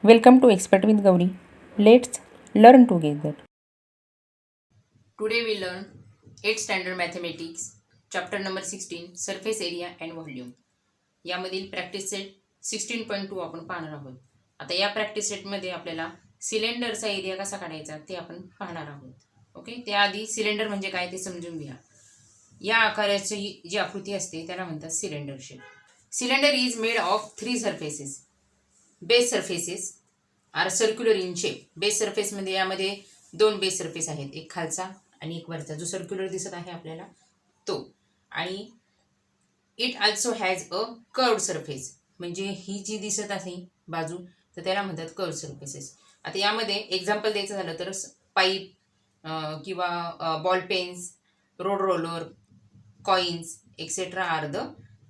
Welcome to Expert with Gauri. Let's learn together. Today we learn 8th Standard Mathematics, Chapter number 16, Surface Area and Volume. यामधील practice set 16.2 आपण पाहणार आहोत. आता या practice सेटमध्ये आपल्याला सिलेंडरचा एरिया कसा काढायचा ते आपण पाहणार आहोत. ओके, त्याआधी सिलेंडर म्हणजे काय ते समजून घ्या. या आकाराची जी आकृती असते त्याला म्हणतात cylinder shape. Cylinder is made of 3 surfaces. Base surfaces are circular in shape. Base सर्फेसमध्ये यामध्ये 2 बेस सर्फेस आहेत, एक खालचा आणि एक वरचा, जो सर्क्युलर दिसत आहे आपल्याला तो. आणि it also has a curved surface, म्हणजे ही जी दिसत आहे बाजू तर त्याला म्हणतात कर्व्ड सर्फेसेस. आता यामध्ये एक्झाम्पल द्यायचं झालं तर पाईप किंवा ball pens, road roller, coins etcetera are the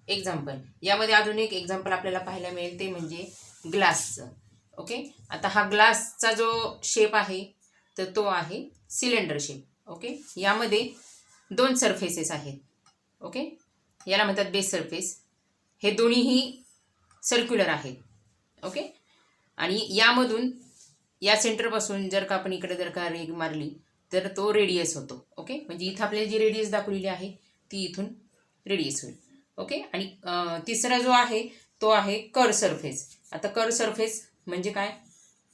example. यामध्ये अजून एक एक्झाम्पल आपल्याला पाहायला मिळेल ते म्हणजे ग्लासचं. ओके, आता हा ग्लासचा जो शेप आहे तर तो आहे सिलेंडर शेप. ओके, यामध्ये 2 सरफेसेस आहेत. ओके, याला म्हणतात बेस सरफेस. हे दोन्हीही सर्क्युलर आहेत. ओके, आणि यामधून या सेंटरपासून जर का आपण इकडे जर का रेग मारली तर तो रेडियस होतो. ओके, म्हणजे इथं आपल्याला जी रेडियस दाखवलेली आहे ती इथून रेडियस होईल. ओके, आणि तिसरा जो आहे तो आहे कर्व सरफेस. आता कर्व सरफेस म्हणजे काय,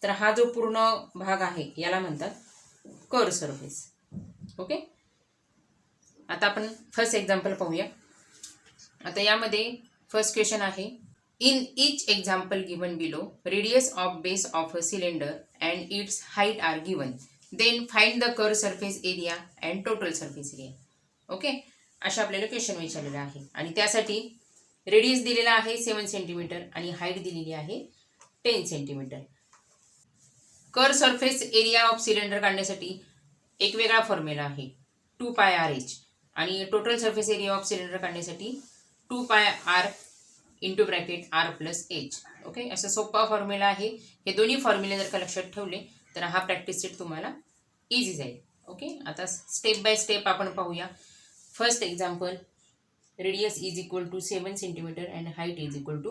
तर हा जो पूर्ण भाग आहे याला म्हणतात कर्व सरफेस. ओके, आता आपण फर्स्ट एक्झाम्पल पाहूया. आता यामध्ये फर्स्ट क्वेश्चन आहे, in each example given below radius of base of a cylinder and its height are given, then find the curve surface area and total surface area. Okay, अशा आपल्याला question विचारलेला आहे आणि त्यासाठी रेडियस दिलेला आहे 7 centimetre आणि हाईट दिलेली आहे 10 centimetre. Curve surface area of cylinder काढण्यासाठी एक वेगळा फॉर्म्युला आहे 2πRh, आणि total surface area of cylinder काढण्यासाठी 2πr into bracket r plus H. Okay, असा सोपा फॉर्म्युला आहे. हे दोन्ही फॉर्म्युले जर का लक्षात ठेवले तर हा प्रॅक्टिस सेट तुम्हाला इझी जाईल. ओके, आता स्टेप बाय स्टेप आपण पाहूया. First example, radius is equal to 7 centimetre and height is equal to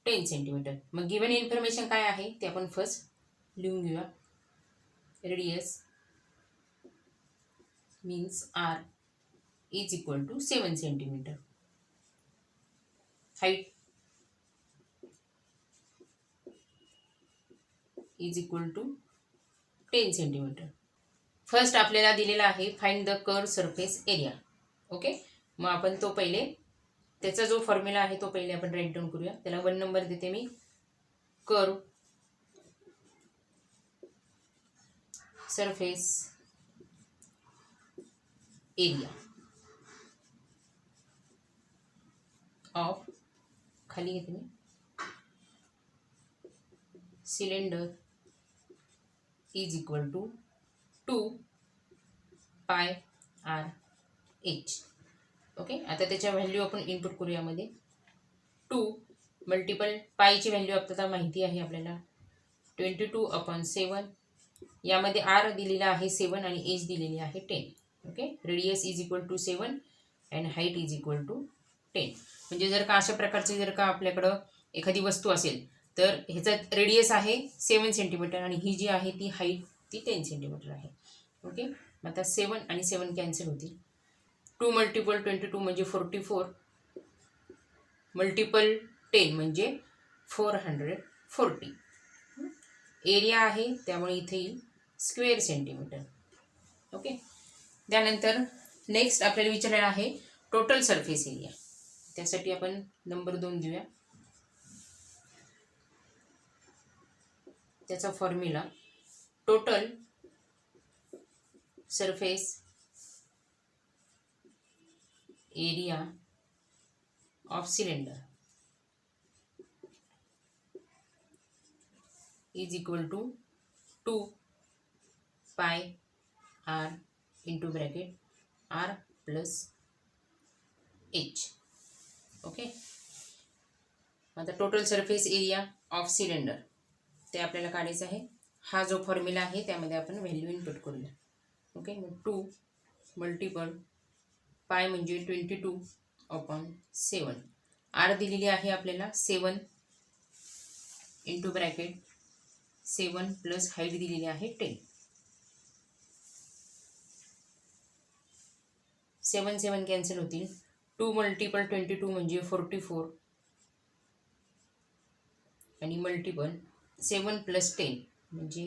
10 centimetre. मग गिवन इन्फॉर्मेशन काय आहे ते आपण फर्स्ट लिहून घेऊया. Radius means r is equal to 7 centimeter. Height is equal to 10 centimeter. First आपल्याला दिलेला आहे find the curve surface area. Okay, मग आपण तो पहिले त्याचा जो फॉर्म्युला आहे तो पहिले आपण राईट डाऊन करूया. त्याला 1 नंबर देते मी. कर्व सरफेस एरिया ऑफ, खाली घेते मी, cylinder is equal to 2πRh. Okay, आता त्याच्या व्हॅल्यू आपण इनपुट करू. यामध्ये 2 मल्टिपल पायची व्हॅल्यू आपल्याला माहिती आहे आपल्याला 22/7. यामध्ये आर दिलेला आहे 7 आणि एच दिलेली आहे 10. Okay, radius is equal to 7 and height is equal to 10. म्हणजे जर का अशा प्रकारचे जर का आपल्याकडं एखादी वस्तू असेल तर ह्याचा रेडियस आहे 7 सेंटीमीटर आणि ही जी आहे ती हाईट ती 10 सेंटीमीटर आहे. ओके, मग आता 7 आणि 7 कॅन्सल होतील. 2 मल्टिपल 22 म्हणजे 44, मल्टिपल 10 म्हणजे 440. एरिया आहे त्यामुळे इथे येईल स्क्वेअर सेंटीमीटर. ओके, त्यानंतर नेक्स्ट आपल्याला विचारलेला आहे टोटल सरफेस एरिया. त्यासाठी आपण नंबर 2 देऊया. त्याचा formula total surface area of cylinder is equal to 2πr into bracket r plus H. Okay, आता total surface area of cylinder ते आपल्याला काढायचं आहे. हा जो फॉर्म्युला आहे त्यामध्ये आपण व्हॅल्यू इनपुट करूया. ओके, मग 2 मल्टिपल पाय म्हणजे 22/7. आर दिलेली आहे आपल्याला 7 इंटू ब्रॅकेट 7 प्लस हाईट दिलेली आहे 10. 7 7 कॅन्सल होतील. 2 मल्टिपल 22 म्हणजे 44 आणि मल्टिपल 7 प्लस 10 म्हणजे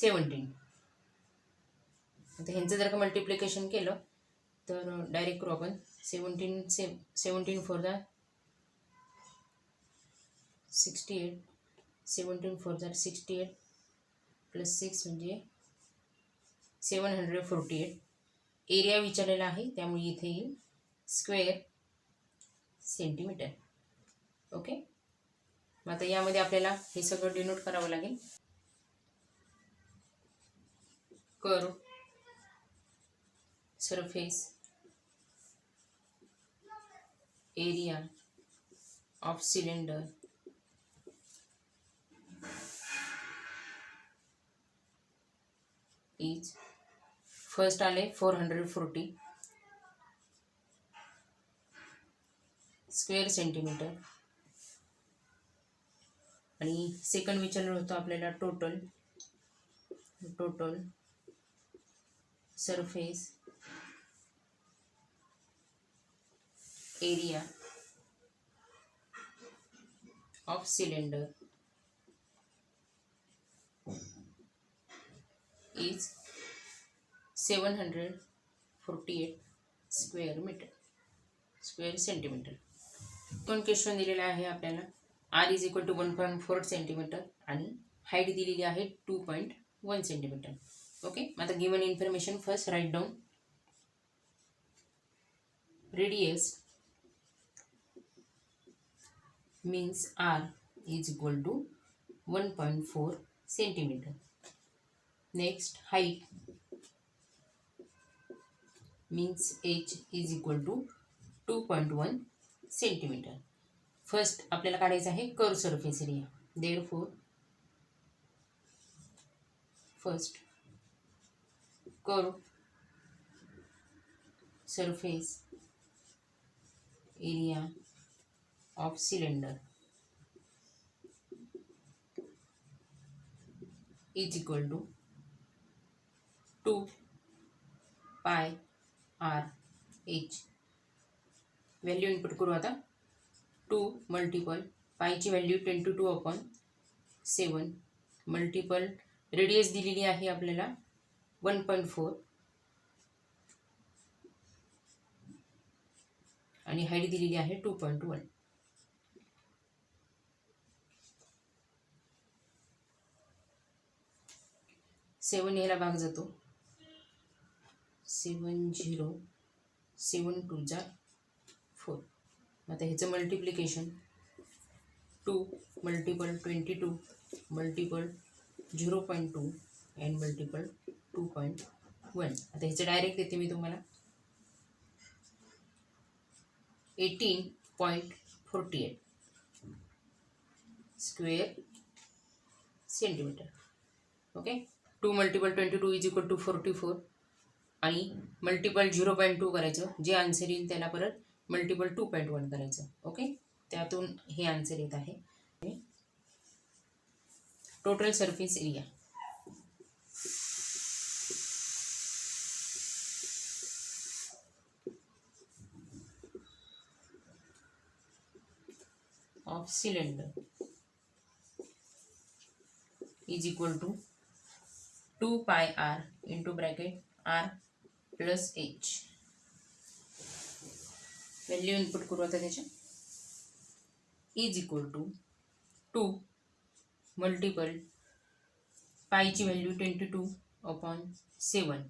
17. आता ह्यांचं जर का मल्टिप्लिकेशन केलं तर डायरेक्ट करू आपण. 17 for the 68, 17 for the 68 plus 6 म्हणजे 748. एरिया विचारलेला आहे त्यामुळे इथे येईल स्क्वेअर सेंटीमीटर. ओके, मग आता यामध्ये आपल्याला हे सगळं डिनोट करावं लागेल. Curve, surface, area of cylinder, is first आले 440 स्क्वेअर सेंटीमीटर आणि सेकंड विचारलं होतं आपल्याला total surface area of cylinder is 748 square centimetre. दोन क्वेश्चन दिलेले आहे आपल्याला. R is equal to 1.4 centimetre आणि हाईट दिलेली आहे 2.1 सेंटीमीटर. ओके, आता given information first right down. Radius means R is equal to 1.4 centimeter. Next, height means H is equal to 2.1 centimeter. First आपल्याला काढायचं आहे curve surface area. Therefore, first curve surface area of cylinder is equal to 2 pi r h. Value input करू आता. 2 multiple पायची value 22/7 multiple radius दिलेली आहे आपल्याला 1.4 आणि हाईट दिलेली आहे 2.1. 7 याला भाग जातो. 7 0 7 2 जा 4. आता ह्याचं multiplication 2 multiple 22 multiple 0.2 and multiple 2.1. आता ह्याचं डायरेक्ट देते मी तुम्हाला 18.48 square centimetre. Okay, 2 multiple 22 is equal to 44 आणि मल्टिपल 0.2 करायचं. जे आन्सर येईल त्याला परत मल्टिपल 2.1 करायचं. ओके, त्यातून हे आन्सर येत आहे. Total surface area of cylinder is equal to 2 pi r into bracket r plus h. Value input करू आता त्याच्या. इज इक्वल टू 2 मल्टिपल पायची व्हॅल्यू 22/7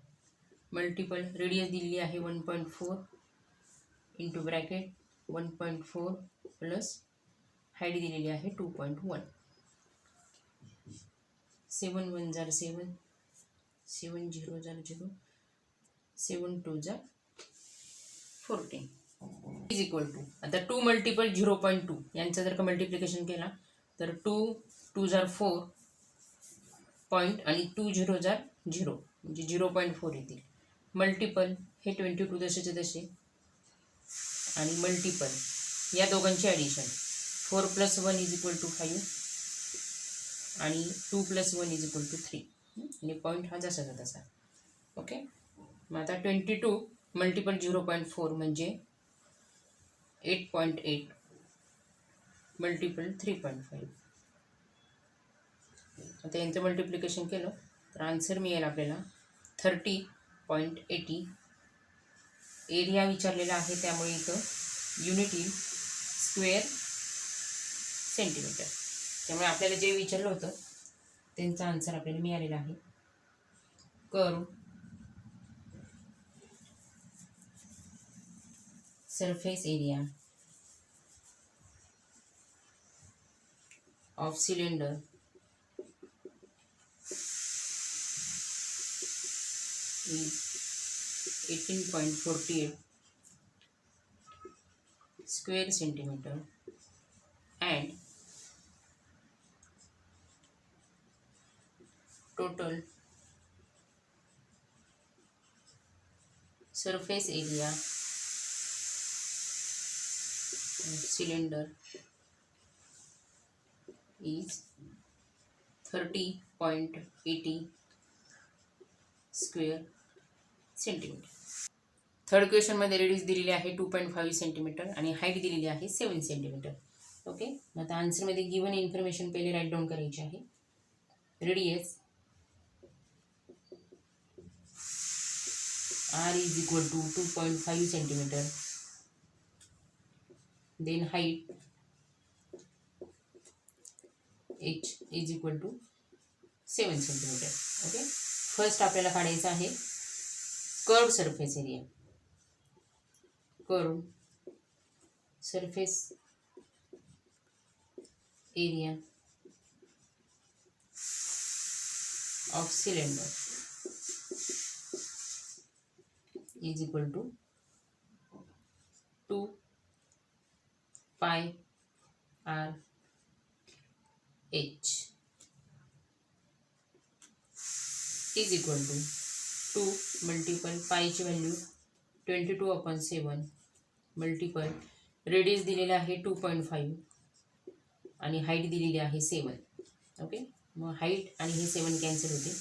मल्टिपल रेडियस दिलेली आहे 1.4 इंटू ब्रॅकेट 1.4 प्लस हाईट दिलेली आहे 2.1. 7 1 जार 7 7 0 जार 0 7 2 जार 14 इज इक्वल टू. आता 2 मल्टिपल 0.2 यांचं जर का मल्टिप्लिकेशन केला तर 2 2 जार 4 पॉईंट आणि 2 0 जार 0 म्हणजे 0.4 येतील. मल्टिपल हे 22 जसेचे तसे आणि मल्टिपल या दोघांचे ॲडिशन 4 + 1 इज इक्वल टू 5 आणि 2 + 1 = 3. आणि पॉईंट हा जसाचा तसा. ओके. मग आता 22 × 0.4 म्हणजे 8.8 × 3.5. आता यांचं मल्टिप्लिकेशन केलं तर आन्सर मिळेल आपल्याला 30.80. एरिया विचारलेला आहे त्यामुळे इथं युनिट येईल स्क्वेअर सेंटीमीटर. त्यामुळे आपल्याला जे विचारलं होतं त्यांचा आन्सर आपल्याला मिळालेला आहे. Curve surface area of cylinder is 18.48 square centimeter and total surface area of cylinder is 30.80 square centimetre. Third क्वेश्चनमध्ये रेडियस दिलेली आहे 2.5 सेंटीमीटर आणि हाईट दिलेली आहे 7 सेंटीमीटर. ओके. मग आता आन्सरमध्ये गिवन इन्फॉर्मेशन पहिले राईट डाऊन करायची आहे. Radius R = 2.5 centimetre. Then height H = 7 centimetre. Okay. First आपल्याला काढायचं आहे curve surface area. Curve surface area of cylinder is equal to 2 pi r h is equal to 2 multiple पायची value 22/7 multiple radius दिलेला आहे 2.5 आणि height दिलेली आहे 7. Okay. मग हाईट आणि हे 7 कॅन्सल होते.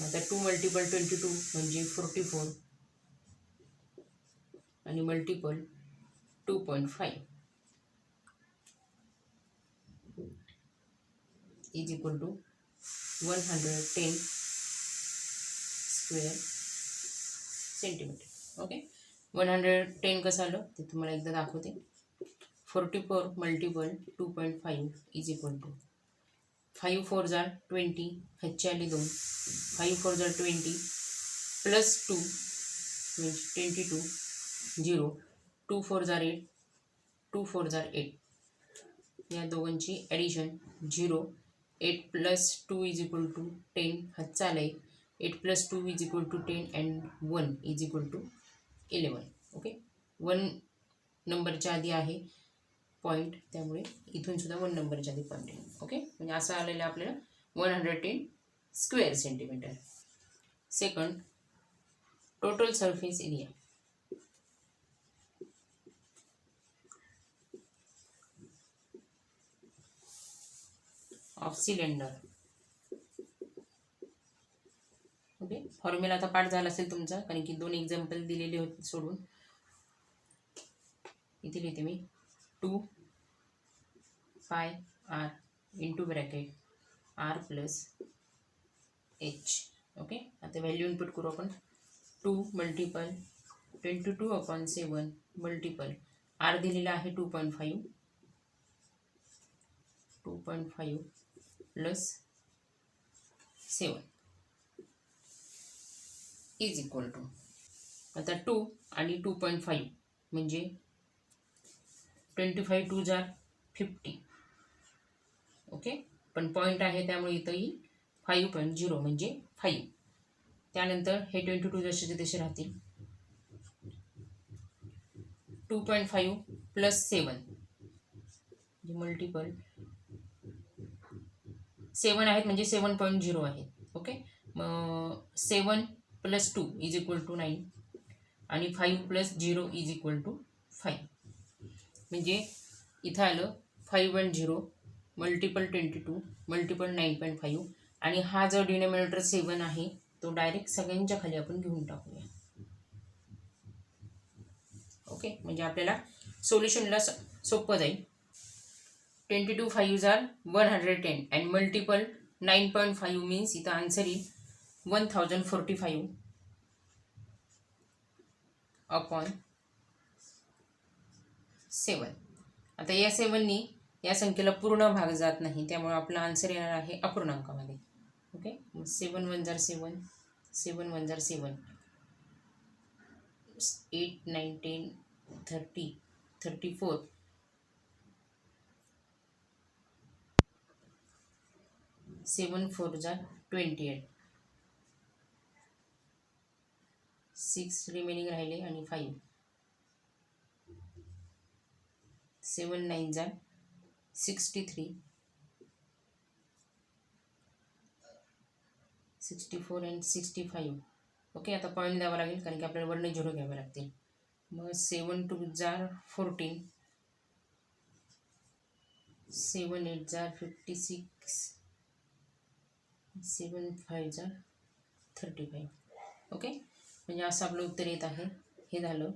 मग आता 2 × 22 म्हणजे 44 आणि multiple 2.5 is equal to 110 square centimetre. Okay. 110 कसं आलं ते तुम्हाला एकदा दाखवते. 44 × 2.5 is equal to 5 4 जार 20 ह्याचे आले 2 5 4 जार 20 प्लस 2 म्हणजे 22 0 2 4 जार 8 2 4 जार 8 या दोघांची ॲडिशन 0 8 + 2 = 10 हातचा आलाय 8 + 2 = 10 and 1 = 11. ओके. 1 नंबरच्या आधी आहे पॉईंट त्यामुळे इथून सुद्धा 1 नंबरच्या आधी पॉईंट आहे. ओके. म्हणजे असं आलेलं आपल्याला 110 square centimetre. Second total surface area of cylinder. Okay. Formula आता पाठ झाला असेल तुमचा कारण की 2 एक्झाम्पल दिलेले होते सोडून. इथे लिहिते मी 2 pi r into bracket r + h. Okay. आता व्हॅल्यू इनपुट करू आपण. 2 मल्टिपल 22/7 मल्टिपल r दिलेला आहे 2.5 प्लस 7 इज इक्वल टू आता 2 आणि 2.5 म्हणजे 25 2 जार 50. ओके. पण पॉईंट आहे त्यामुळे इथंही 5.0 म्हणजे 5. त्यानंतर हे 22 जसेचे तसे राहतील. 2.5 प्लस 7 म्हणजे मल्टिपल 7 आहेत म्हणजे 7.0 आहेत. ओके. मग 7 + 2 = 9 आणि 5 + 0 = 5 म्हणजे इथं आलं 5 and 0 मल्टिपल 22 मल्टिपल 9.5 आणि हा जो डिनोमिनेटर 7 आहे तो डायरेक्ट सगळ्यांच्या खाली आपण घेऊन टाकूया. ओके, म्हणजे आपल्याला सोल्युशनला सोपं जाईल. 22 5 आर 110 and multiple 9.5 means इथं आन्सर येईल 1045 अपॉन 7. आता या 7नी या संख्येला पूर्ण भाग जात नाही, त्यामुळे आपला आन्सर येणार आहे अपूर्णांकामध्ये. ओके, 7 1 जार 7, 7 1 जार 7, 8 9 10 30 34, 7 4 जार 28, 6 रिमेनिंग राहिले आणि 5, 7 9 जार 63, 64 and 65. ओके, आता पॉईंट द्यावा लागेल कारण की आपल्याला वरने 0 घ्यावे लागतील. मग 7 2 जार 14, 7 8 जार 56, 7 5 जार 35. ओके, म्हणजे असं आपलं उत्तर येत आहे. हे झालं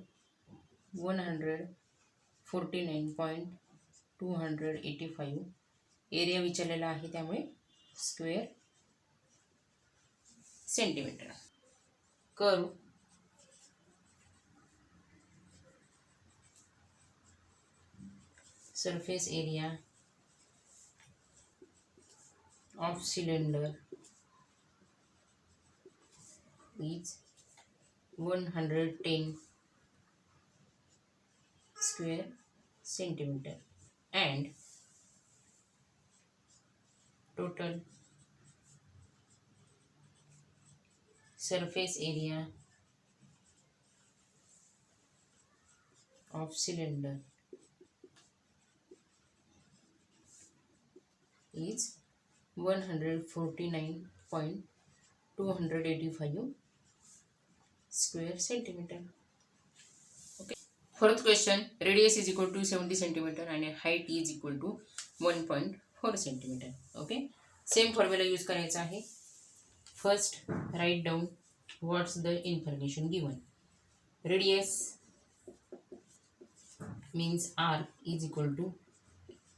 149.285. एरिया विचारलेला आहे त्यामुळे square centimetre. Curve surface area of cylinder is 110 square centimeter and total surface area of cylinder is 149.285 square centimeter. Okay. Fourth question, radius is equal to 70 centimeter and height is equal to 1.4 centimeter. Okay, same formula use करायचा आहे. First write down what's the information given. Radius means r is equal to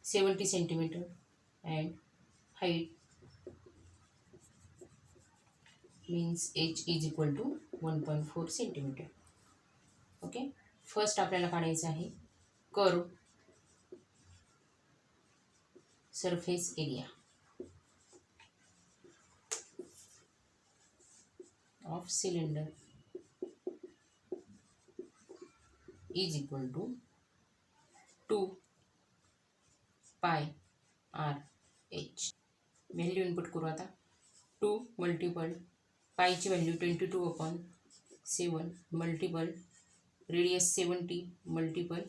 70 centimeter and height means h is equal to 1.4 centimeter. Okay, first आपल्याला काढायचं आहे curve surface area of cylinder is equal to 2 pi R H. Value input करू आता. 2 multiple पायची value 22/7 multiple radius 70 multiple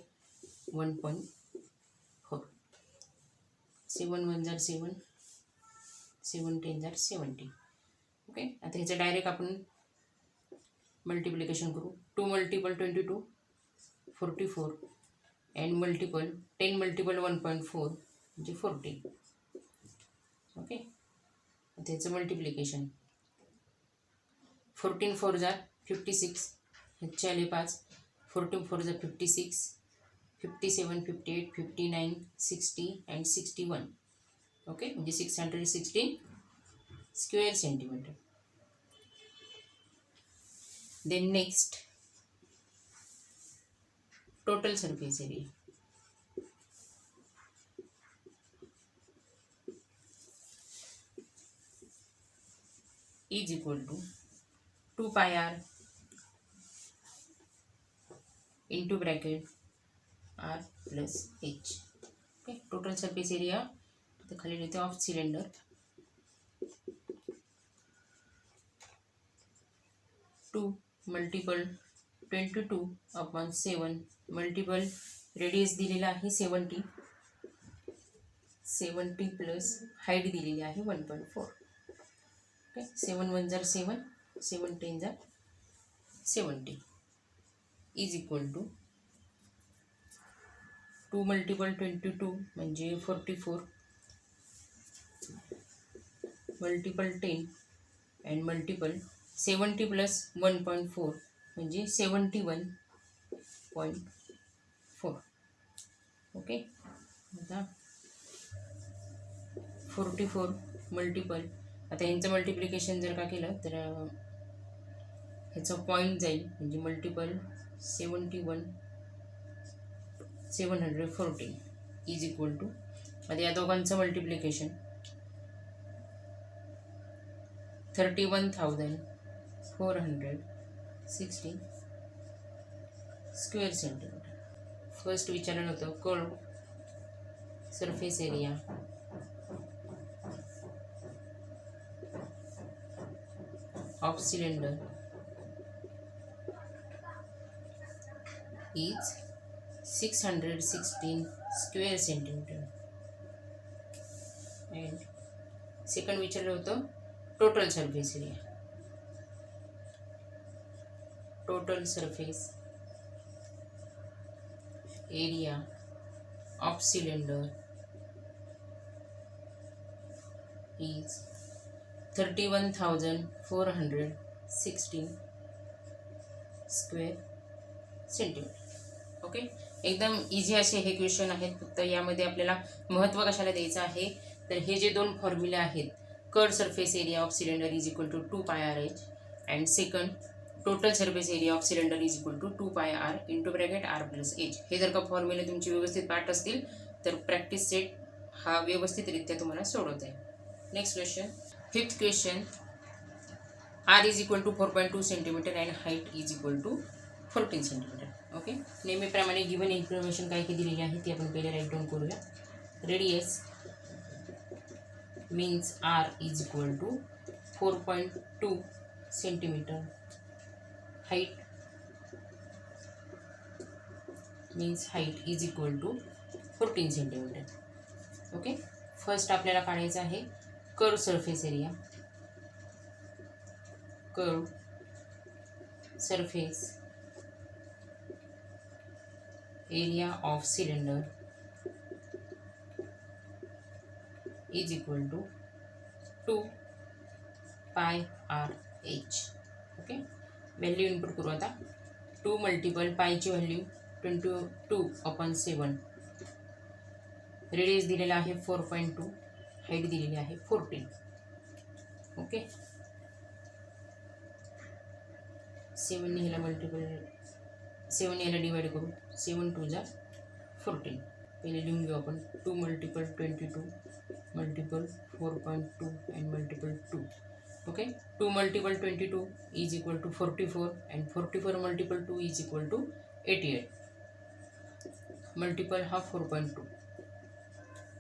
1.4. 7 1 जार 7, 7 10 जार 70. Okay, आता ह्याचं डायरेक्ट आपण मल्टिप्लिकेशन करू. 2 मल्टिपल 22 44 अँड मल्टिपल 10 मल्टिपल 1.4 म्हणजे 40. ओके, आता ह्याचं मल्टिप्लिकेशन 14 4 जार 56, ह्याचे आले 5, 14 4 जार 56, 57 58 59 60 अँड 61. ओके, म्हणजे 616 square centimetre. Then next total surface area is equal to 2 pi R into bracket R plus H. Okay, total surface area तर खाली लिहिते of cylinder 2 multiple 22/7 multiple radius दिलेला आहे 70 प्लस हाईट दिलेली आहे 1.4. ओके, 7 1 जार 7, 7 10 जार 70 इज इक्वल टू 2 मल्टिपल 22 म्हणजे 44 मल्टिपल 10 अँड मल्टिपल 70 प्लस 1.4 म्हणजे 71.4. ओके. आता 44 मल्टिपल, आता यांचं मल्टिप्लिकेशन जर का केलं तर ह्याचं पॉईंट जाईल म्हणजे मल्टिपल 714 इज इक्वल टू, आता या दोघांचं मल्टिप्लिकेशन 31,416 स्क्वेअर सेंटीमीटर. फर्स्ट विचारलं होतं curve surface area of cylinder is 616 square centimeter. And second विचारलं होतं total surface area. Total surface area of cylinder is 31,416 square centimetre. Okay. एकदम इझी असे हे क्वेश्चन आहेत. फक्त यामध्ये आपल्याला महत्त्व कशाला द्यायचं आहे तर हे जे दोन फॉर्म्युले आहेत, curve surface area of cylinder is equal to 2πRh and second total surface area of cylinder is equal to 2πR into bracket R plus H, हे जर का फॉर्म्युले तुमचे व्यवस्थित पाठ असतील तर प्रॅक्टिस सेट हा व्यवस्थितरित्या तुम्हाला सोडवता येईल. Next question, fifth question. R is equal to 4.2 centimetre and height is equal to 14 centimetre. Okay. नेहमीप्रमाणे गिवन इन्फॉर्मेशन काय काय दिलेली आहे ती आपण पहिले राईट डाऊन करूया. Radius means R is equal to 4.2 centimetre. Height means height is equal to 14 centimetre. Okay. First आपल्याला काढायचं आहे कर्व सरफेस एरिया. कर्व सरफेस area of cylinder is equal to 2πRh. Okay. Value input करू आता. 2 multiple पायची value 22/7. Radius दिलेला आहे 4.2, height दिलेली आहे 14. ओके. 7 ह्याला मल्टिपल 7 याला डिवाइड करू. 7 2 जा 14. पहिले लिहून घेऊ आपण. 2 multiple 22 multiple 4.2 and multiple 2. Okay. 2 multiple 22 is equal to 44 and 44 multiple 2 is equal to 88. Multiple हा 4.2.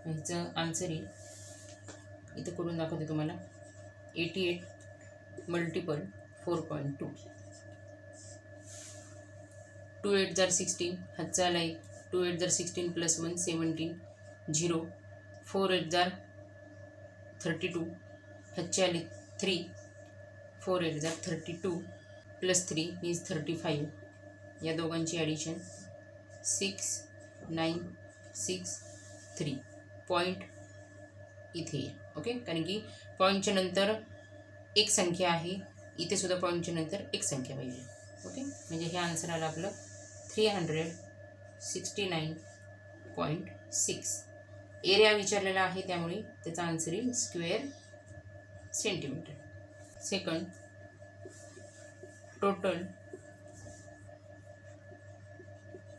ह्याचं आन्सर येईल, इथं करून दाखवते तुम्हाला. 88 मल्टिपल 4.2. 2 8 जार 16, हातचा आला 1. 2 8 जार 16 प्लस 1 17 0. 4 8 जार 32, हातचे आले 3. 4 8 जार 32 प्लस 3 मीन्स 35. या दोघांची ॲडिशन 6 9 6 3. पॉईंट इथे आहे. ओके. कारण की पॉईंटच्या नंतर एक संख्या आहे, इथे सुद्धा पॉईंटच्या नंतर एक संख्या पाहिजे. ओके. म्हणजे हे आन्सर आलं आपलं 369.6. एरिया विचारलेला आहे त्यामुळे त्याचा आन्सर येईल square centimetre. Second, total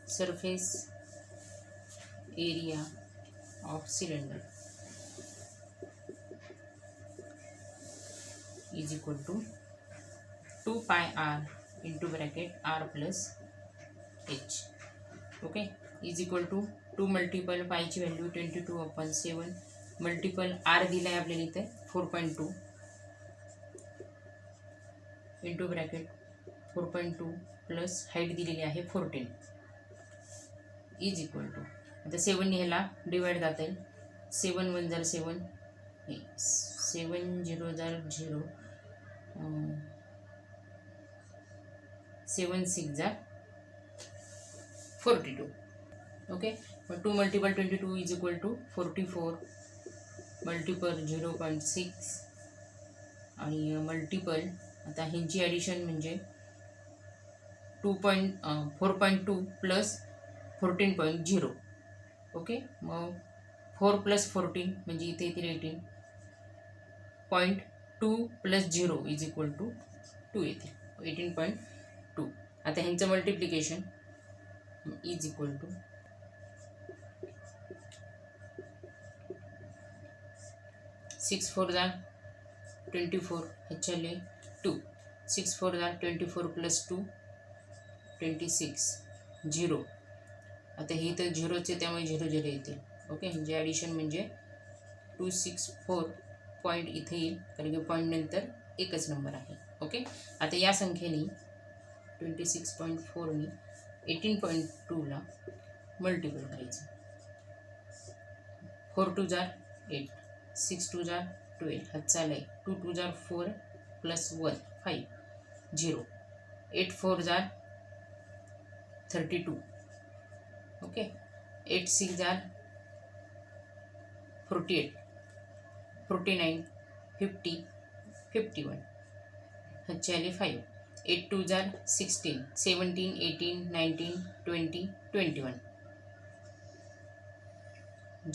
surface area of cylinder is equal to 2πR into bracket R plus H. Okay. Is equal to 2 multiple पायची व्हॅल्यू 22/7 मल्टिपल R दिला आहे आपल्याला इथे 4.2 इंटू ब्रॅकेट 4.2 प्लस हाईट दिलेली आहे 14 इज इक्वल टू, आता 7 ह्याला divide जाता येईल. 7 1 जार 7, 7 0 जार 0, 7 6 जार 42. Okay. 2 multiple 22 is equal to 44 multiple 0.6 आणि मल्टिपल आता ह्यांची ॲडिशन म्हणजे 4.2 प्लस 14.0. ओके, मग 4 प्लस 14 म्हणजे इथे येतील 18.2 प्लस 0 इज इक्वल टू 2 येतील 18.2. आता ह्यांचं मल्टिप्लिकेशन इज इक्वल टू 6 4 जा 24 ह्याच्याले 2 6 4 जा 24 प्लस 2 26 0. आता ही तर झिरोचे त्यामुळे 0 0 येतील. ओके, म्हणजे ॲडिशन म्हणजे 264 पॉईंट इथे येईल कारण की पॉईंट नंतर एकच नंबर आहे. ओके, आता या संख्येने 26.4नी 18.2ला मल्टिपल करायचं. 4 2 जार 8 6 2 जार 12 हा चालय 2 2 जार 4 प्लस 1 5 0 8 4 जार 32. ओके, 8 6 जार 48 49 50 51 ह्याचे आले 5 8 2 जार 16 17 18 19 20 21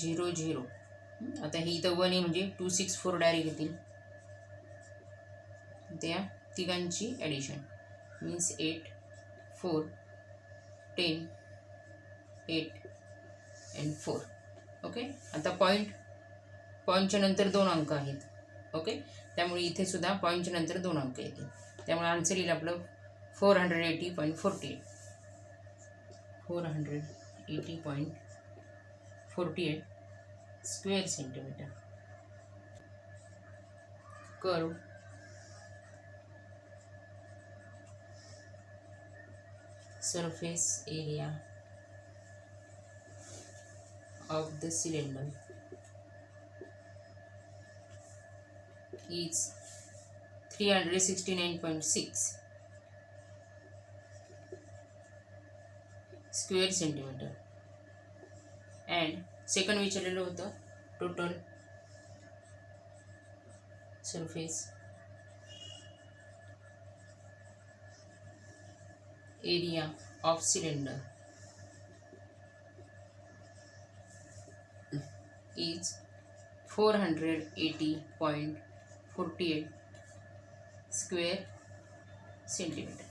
0 0. आता ही इथं 1 आहे म्हणजे 264 डायरेक्ट येतील. त्या तिघांची ॲडिशन मीन्स 8 4 10 8 अँड 4. ओके, आता पॉईंटच्या नंतर 2 अंक आहेत. ओके, त्यामुळे इथे सुद्धा पॉईंटच्या नंतर 2 अंक येतील. त्यामुळे आन्सर येईल आपलं 480.48 480.48 square centimetre. Curve surface area of the cylinder is 369.6 square centimetre. And second विचारलेलं होतं total surface area of cylinder is 480.48 square centimetre.